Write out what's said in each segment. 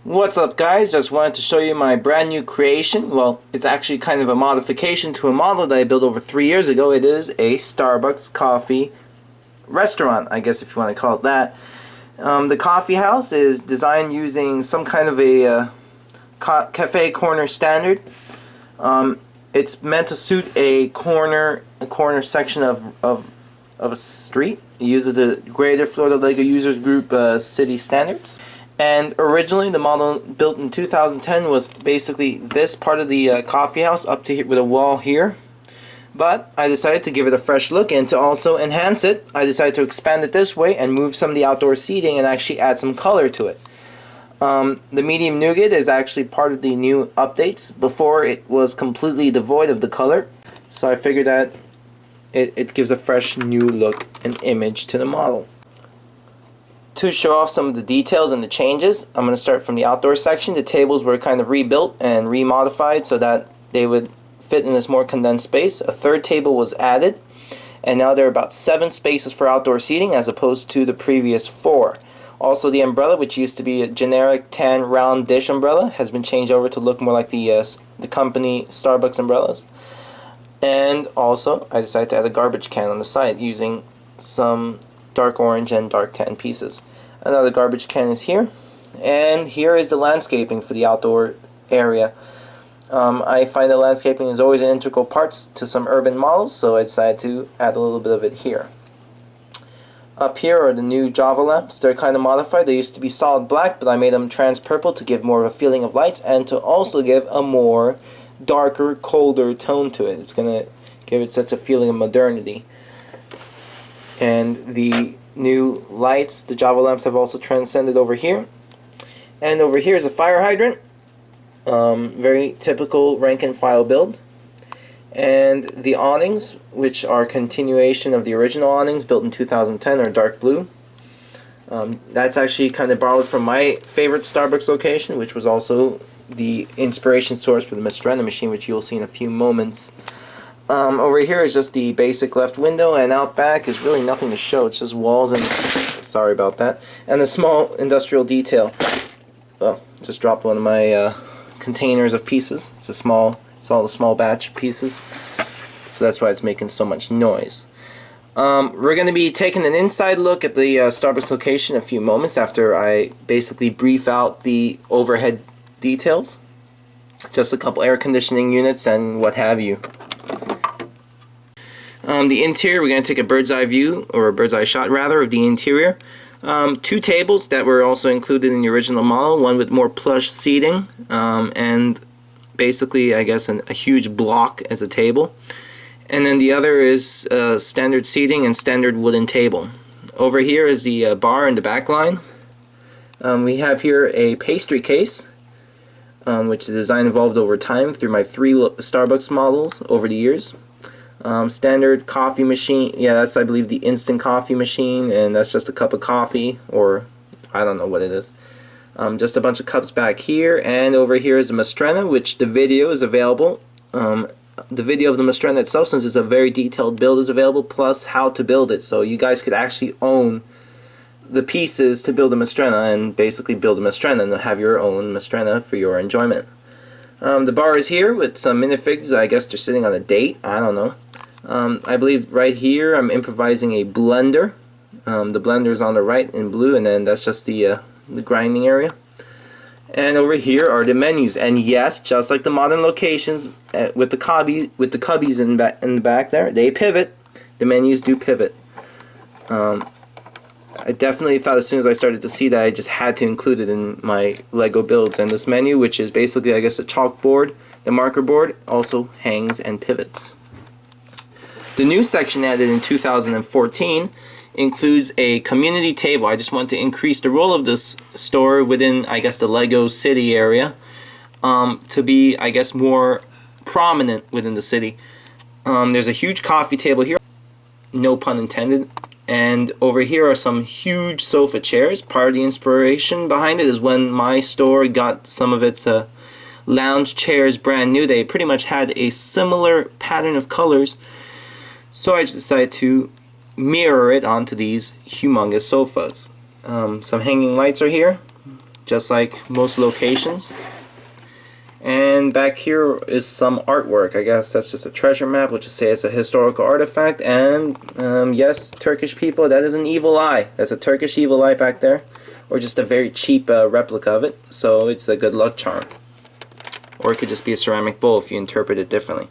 What's up, guys? Just wanted to show you my brand new creation. Well, it's actually kind of a modification to a model that I built over 3 years ago. It is a Starbucks coffee restaurant, I guess if you want to call it that. The coffee house is designed using some kind of a cafe corner standard. It's meant to suit a corner section of a street. It uses the Greater Florida Lego Users Group city standards. And originally the model built in 2010 was basically this part of the coffee house up to here with a wall here. But I decided to give it a fresh look, and to also enhance it, I decided to expand it this way and move some of the outdoor seating and actually add some color to it. The medium nougat is actually part of the new updates. Before, it was completely devoid of the color, so I figured that it gives a fresh new look and image to the model. To show off some of the details and the changes, I'm going to start from the outdoor section. The tables were kind of rebuilt and remodified so that they would fit in this more condensed space. A third table was added, and now there are about 7 spaces for outdoor seating as opposed to the previous 4. Also, the umbrella, which used to be a generic tan round dish umbrella, has been changed over to look more like the company Starbucks umbrellas. And also, I decided to add a garbage can on the side using some dark orange and dark tan pieces. Another garbage can is here, and here is the landscaping for the outdoor area. I find that landscaping is always an integral part to some urban models, so I decided to add a little bit of it here. Up here are the new Java lamps. They're kind of modified. They used to be solid black, but I made them trans purple to give more of a feeling of lights and to also give a more darker, colder tone to it. It's going to give it such a feeling of modernity. And the new lights, the Java lamps, have also transcended over here. And over here is a fire hydrant. Very typical rank and file build. And the awnings, which are a continuation of the original awnings built in 2010, are dark blue. That's actually kind of borrowed from my favorite Starbucks location, which was also the inspiration source for the Mistrena machine, which you'll see in a few moments. Over here is just the basic left window, and out back is really nothing to show. It's just walls and, sorry about that, and a small industrial detail. Well, just dropped one of my containers of pieces. It's all the small batch pieces, so that's why it's making so much noise. We're going to be taking an inside look at the Starbucks location in a few moments after I basically brief out the overhead details. Just a couple air conditioning units and what have you. The interior, we're going to take a bird's eye view, or a bird's eye shot rather, of the interior. 2 tables that were also included in the original model, one with more plush seating, and basically, I guess, a huge block as a table. And then the other is standard seating and standard wooden table. Over here is the bar in the back line. We have here a pastry case, which the design evolved over time through my 3 Starbucks models over the years. Standard coffee machine, yeah, that's, I believe, the instant coffee machine, and that's just a cup of coffee, or I don't know what it is. Just a bunch of cups back here, and over here is the Mistrena, which the video is available. The video of the Mistrena itself, since it's a very detailed build, is available, plus how to build it, so you guys could actually own the pieces to build a Mistrena, and basically build a Mistrena and have your own Mistrena for your enjoyment. The bar is here with some minifigs. I guess they're sitting on a date. I don't know. I believe right here I'm improvising a blender. The blender is on the right in blue, and then that's just the grinding area. And over here are the menus. And yes, just like the modern locations with the cubbies in the back there, they pivot. The menus do pivot. I definitely thought as soon as I started to see that I just had to include it in my Lego builds. And this menu, which is basically, I guess, a chalkboard, the marker board, also hangs and pivots. The new section added in 2014 includes a community table. I just want to increase the role of this store within, I guess, the Lego City area to be, I guess, more prominent within the city. There's a huge coffee table here, no pun intended. And over here are some huge sofa chairs. Part of the inspiration behind it is when my store got some of its lounge chairs brand new. They pretty much had a similar pattern of colors. So I just decided to mirror it onto these humongous sofas. Some hanging lights are here. just like most locations. And back here is some artwork. I guess that's just a treasure map. We'll just say it's a historical artifact. And yes, Turkish people, that is an evil eye. That's a Turkish evil eye back there. Or just a very cheap replica of it. So it's a good luck charm. Or it could just be a ceramic bowl if you interpret it differently.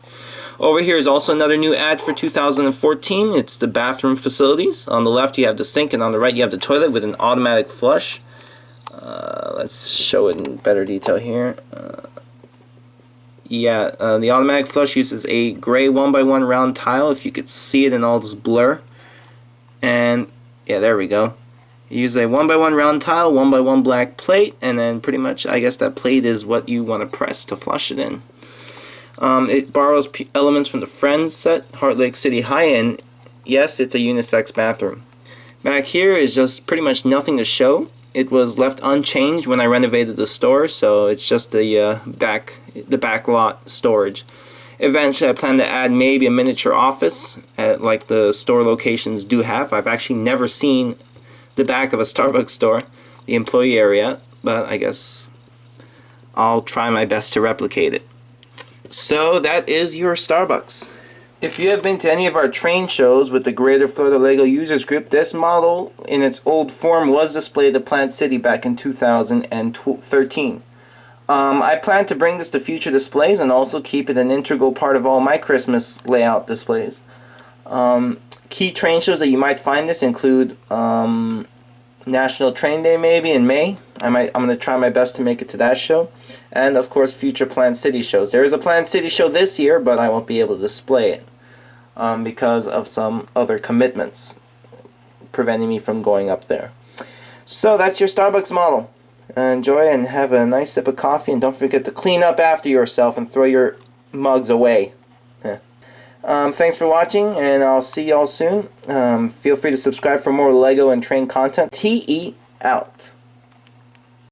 Over here is also another new ad for 2014. It's the bathroom facilities. On the left you have the sink, and on the right you have the toilet with an automatic flush. Let's show it in better detail here. The automatic flush uses a gray 1x1 round tile, if you could see it in all this blur. And yeah, there we go. You use a 1x1 round tile, 1x1 black plate, and then pretty much I guess that plate is what you want to press to flush it in. It borrows elements from the Friends set, Heart Lake City High, and yes, it's a unisex bathroom. Back here is just pretty much nothing to show. It was left unchanged when I renovated the store, so it's just the back lot storage. Eventually I plan to add maybe a miniature office, like the store locations do have. I've actually never seen the back of a Starbucks store, the employee area, but I guess I'll try my best to replicate it. So that is your Starbucks. If you have been to any of our train shows with the Greater Florida LEGO Users Group, this model in its old form was displayed at Plant City back in 2013. I plan to bring this to future displays and also keep it an integral part of all my Christmas layout displays. Key train shows that you might find this include National Train Day maybe in May. I'm going to try my best to make it to that show. And of course future Plant City shows. There is a Plant City show this year, but I won't be able to display it because of some other commitments preventing me from going up there. So that's your Starbucks model. Enjoy and have a nice sip of coffee, and don't forget to clean up after yourself and throw your mugs away. Thanks for watching, and I'll see y'all soon. Feel free to subscribe for more LEGO and train content. TE out.